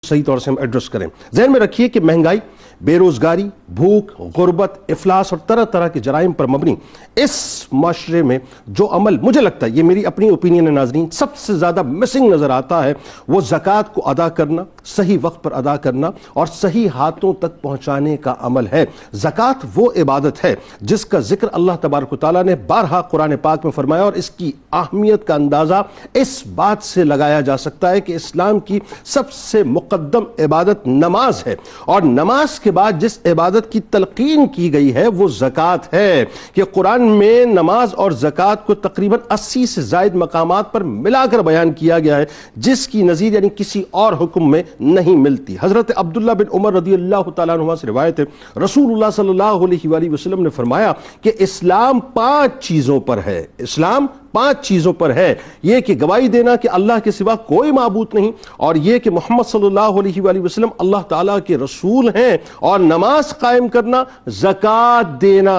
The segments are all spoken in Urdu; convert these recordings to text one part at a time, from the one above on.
صحیح طور سے ہم ایڈریس کریں. ذہن میں رکھیے کہ مہنگائی، بے روزگاری، بھوک، غربت، افلاس اور طرح طرح کے جرائم پر مبنی اس معاشرے میں جو عمل مجھے لگتا ہے، یہ میری اپنی اوپینین ہے ناظرین، سب سے زیادہ مسنگ نظر آتا ہے وہ زکوٰۃ کو ادا کرنا، صحیح وقت پر ادا کرنا اور صحیح ہاتھوں تک پہنچانے کا عمل ہے. زکوٰۃ وہ عبادت ہے جس کا ذکر اللہ تبارک و تعالیٰ نے بارہا قرآن پاک میں فرمایا، اور اس کی اہمیت کا اندازہ اس بات سے لگایا جا سکتا ہے کہ اسلام کی سب سے مقدم عبادت نماز ہے، اور نماز کے بعد جس عبادت کی تلقین کی گئی ہے وہ زکوٰۃ ہے، کہ قرآن میں نماز اور زکوٰۃ کو تقریباً 80 سے زائد مقامات پر ملا کر بیان کیا گیا ہے، جس کی نظیر یعنی کسی اور حکم میں نہیں ملتی. حضرت عبداللہ بن عمر رضی اللہ تعالیٰ عنہ سے روایت ہے، رسول اللہ صلی اللہ علیہ وآلہ وسلم نے فرمایا کہ اسلام 5 چیزوں پر ہے. اسلام 5 چیزوں پر ہے. یہ کہ گواہی دینا کہ اللہ کے سوا کوئی معبود نہیں، اور یہ کہ محمد صلی اللہ علیہ وآلہ وسلم اللہ تعالیٰ کے رسول ہیں، اور نماز قائم کرنا، زکوٰۃ دینا،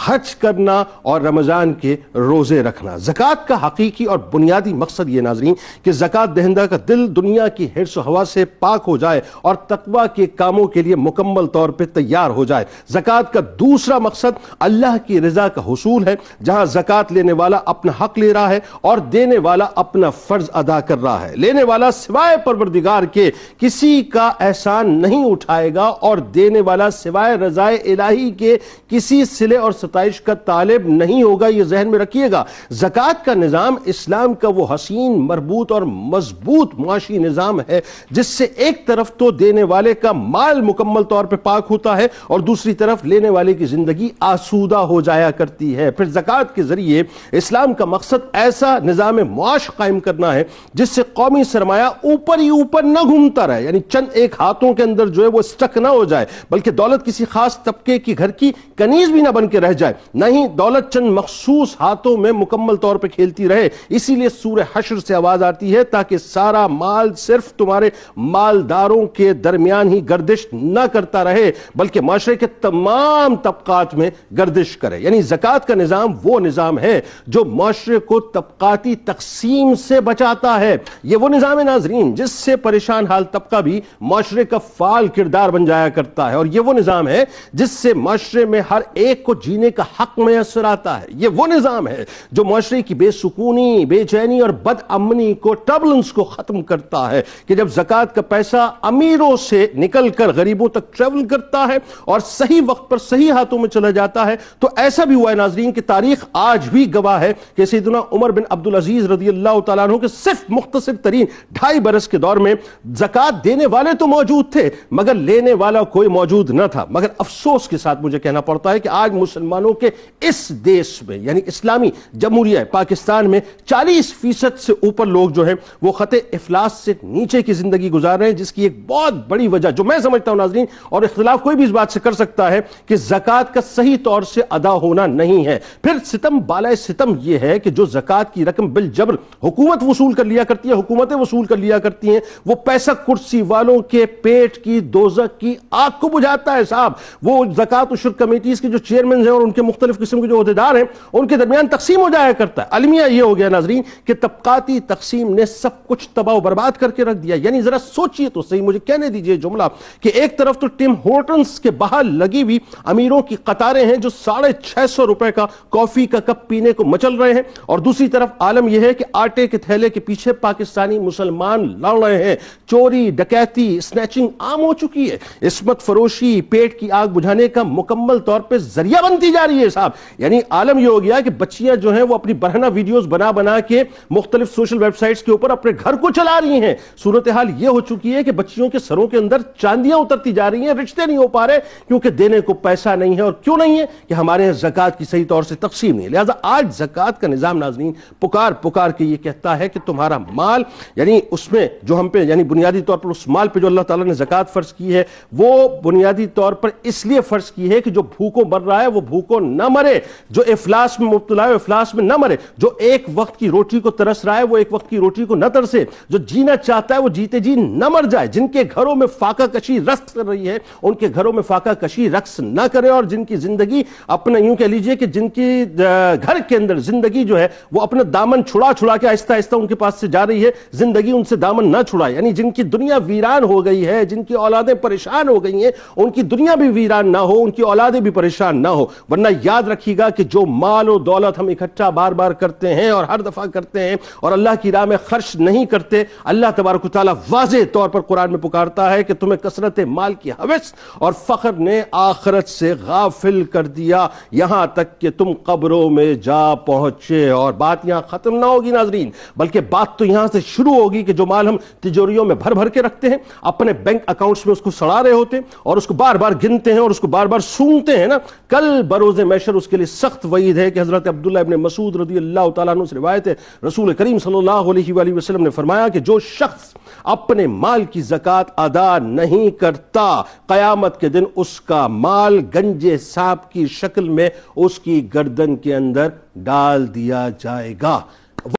حج کرنا اور رمضان کے روزے رکھنا. زکوٰۃ کا حقیقی اور بنیادی مقصد یہ ناظرین کہ زکوٰۃ دہندہ کا دل دنیا کی حرص و ہوا سے پاک ہو جائے اور تقویٰ کے کاموں کے لیے مکمل طور پہ تیار ہو جائے. زکوٰۃ کا دوسرا مقصد اللہ کی رضا کا حصول ہے، جہاں زکوٰۃ لینے والا اپنا حق لے رہا ہے اور دینے والا اپنا فرض ادا کر رہا ہے. لینے والا سوائے پروردگار کے کسی کا احسان نہیں اٹھائے گا، اور دینے والا سوائے رضائے الہی کے کسی صلے اور ستائش کا طالب نہیں ہوگا. یہ ذہن میں رکھیے گا. زکوٰۃ کا نظام اسلام کا وہ حسین، مربوط اور مضبوط معاشی نظام ہے جس سے ایک طرف تو دینے والے کا مال مکمل طور پہ پاک ہوتا ہے اور دوسری طرف لینے والے کی زندگی آسودہ ہو جایا کرتی ہے. پھر زکوٰۃ کے ذریعے اسلام کا مقصد ایسا نظام معاش قائم کرنا ہے جس سے قومی سرمایہ اوپر ہی اوپر نہ گھومتا رہے، یعنی چند ایک ہاتھوں کے اندر جو ہے وہ سٹک نہ ہو جائے، بلکہ دولت کسی خاص طبقے کی گھر کی کنیز بھی نہ بن کے رہ جائے، نہیں دولت چند مخصوص ہاتھوں میں مکمل طور پہ کھیلتی رہے. اسی لیے سورہ حشر سے آواز آتی ہے تاکہ سارا مال صرف تمہارے مالداروں کے درمیان ہی گردش نہ کرتا رہے بلکہ معاشرے کے تمام طبقات میں گردش کرے. یعنی زکوٰۃ کا نظام وہ نظام ہے جو معاشرے کو طبقاتی تقسیم سے بچاتا ہے. یہ وہ نظام ہے ناظرین جس سے پریشان حال طبقہ بھی معاشرے کا فعال کردار بن جایا کرتا ہے، اور یہ وہ نظام ہے جس سے معاشرے میں ہر ایک کو جینے کا حق میسر آتا ہے. یہ وہ نظام ہے جو معاشرے کی بے سکونی، بے چینی اور بد امنی کو، ٹربلنس کو ختم کرتا ہے، کہ جب زکوٰۃ کا پیسہ امیروں سے نکل کر غریبوں تک ٹریول کرتا ہے اور صحیح وقت پر صحیح ہاتھوں میں چلا جاتا ہے. تو ایسا بھی ہوا ہے ناظرین کہ تاریخ آج بھی گواہ ہے کہ سیدنا عمر بن عبدالعزیز رضی اللہ تعالیٰ عنہ کے صرف مختصر ترین 2.5 برس کے دور میں زکوٰۃ دینے والے تو موجود تھے مگر لینے والا کوئی موجود نہ تھا. مگر افسوس کے ساتھ مجھے کہنا پڑتا ہے کہ آج مسلمانوں کے اس دیش میں یعنی اسلامی جمہوریہ پاکستان میں 40% سے اوپر لوگ جو ہیں وہ خط افلاس سے نیچے کی زندگی گزار رہے ہیں، جس کی ایک بہت بڑی وجہ جو میں سمجھتا ہوں ناظرین، اور اختلاف کوئی بھی اس بات سے کر سکتا ہے، کہ زکوٰۃ کا صحیح طور سے ادا ہونا نہیں ہے. پھر ستم بالائے ستم یہ ہے کہ جو زکوٰۃ کی رقم بالجبر حکومت وصول کر لیا کرتی ہے، حکومتیں وصول کر لیا کرتی ہیں، وہ پیسہ کرسی والوں کے پیٹ کی دوزخ کی آگ کو بجھاتا ہے. صاحب وہ زکوٰۃ و شرک کمیٹیز کے جو چیئرمین ہیں اور ان کے مختلف قسم کے جو عہدیدار ہیں ان کے درمیان تقسیم ہو جایا کرتا ہے. المیہ یہ ہو گیا ناظرین کہ طبقاتی تقسیم نے سب کچھ تباہ و برباد کر کے رکھ دیا. یعنی ذرا سوچئے تو صحیح، مجھے کہنے دیجئے جملہ کہ ایک طرف تو ٹم ہورٹنز کے باہر لگی ہوئی امیروں کی قطاریں ہیں جو 650 روپے کا کافی کا کپ پینے کو مچل رہے ہیں، اور دوسری طرف عالم یہ ہے کہ آٹے کے تھیلے کے پیچھے پاکستانی مسلمان لڑ رہے ہیں. چوری، ڈکیتی، سنیچنگ عام ہو چکی ہے. عصمت فروشی پیٹ کی آگ بجھانے کا مکمل طور پہ ذریعہ بنتی جا رہی ہے صاحب. یعنی عالم یہ ہو گیا کہ بچیاں جو ہیں وہ اپنی برہنہ ویڈیوز بنا بنا کے مختلف سوشل ویب سائٹس کے اوپر اپنے گھر کو چلا رہی ہیں. صورتحال یہ ہو چکی ہے کہ بچیوں کے سروں کے اندر چاندیاں اترتی جا رہی ہیں، رشتے نہیں ہو پا رہے کیونکہ دینے کو پیسہ نہیں ہے. اور کیوں نہیں ہے؟ کہ ہمارے یہاں زکوٰۃ کی صحیح طور سے تقسیم نہیں ہے. لہٰذا آج زکوٰۃ کا نظام ناظرین پکار کے یہ کہتا ہے کہ تمہارا مال یعنی اس میں جو ہم پہ یعنی بنیادی طور پر اس مال پہ جو اللہ تعالیٰ نے زکوٰۃ فرض کی ہے وہ بنیادی طور پر اس لیے فرض کی ہے کہ جو بھوکوں مر رہا ہے وہ بھوکوں نہ مرے، جو افلاس میں مبتلا ہے افلاس میں نہ مرے، جو ایک وقت کی روٹی کو ترس رہا ہے وہ ایک وقت کی روٹی کو نہ ترسے، جو جینا چاہتا ہے وہ جیتے جی نہ مر جائے. جن کے گھروں میں فاقہ کشی رقص کر رہی ہے ان کے گھروں میں فاقہ کشی رقص نہ کرے، اور جن کی زندگی اپنا یوں کہہ لیجئے کہ جن کی گھر کے اندر زندگی جو ہے ہے وہ اپنا دامن چھڑا چھڑا کے آہستہ آہستہ ان کے پاس سے جا رہی ہے، زندگی ان سے دامن نہ چھڑائے. یعنی جن کی دنیا ویران ہو گئی ہے، جن کی اولادیں پریشان ہو گئی ہیں، ان کی دنیا بھی ویران نہ ہو، ان کی اولادیں بھی پریشان نہ ہو. ورنہ یاد رکھیے گا کہ جو مال و دولت ہم اکٹھا بار بار کرتے ہیں اور ہر دفعہ کرتے ہیں اور اللہ کی راہ میں خرچ نہیں کرتے، اللہ تبارک و تعالیٰ واضح طور پر قرآن میں پکارتا ہے کہ تمہیں کثرت مال کی ہوس اور فخر نے آخرت سے غافل کر دیا، یہاں تک کہ تم قبروں میں جا پہنچے. اور بات یہاں ختم نہ ہوگی ناظرین، بلکہ بات تو یہاں سے شروع ہوگی کہ جو مال ہم تجوریوں میں بھر بھر کے رکھتے ہیں، اپنے بینک اکاؤنٹس میں اس کو سڑا رہے ہوتے ہیں اور اس کو بار بار گنتے ہیں اور اس کو بار بار سونگتے ہیں نا، کل بروز محشر اس کے لیے سخت وعید ہے. کہ حضرت عبداللہ ابن مسعود رضی اللہ تعالیٰ عنہ سے روایت ہے، رسول کریم صلی اللہ علیہ وآلہ وسلم نے فرمایا کہ جو شخص اپنے مال کی زکوٰۃ ادا نہیں کرتا، قیامت کے دن اس کا مال گنجے سانپ کی شکل میں اس کی گردن کے اندر ڈال دیا جائے گا.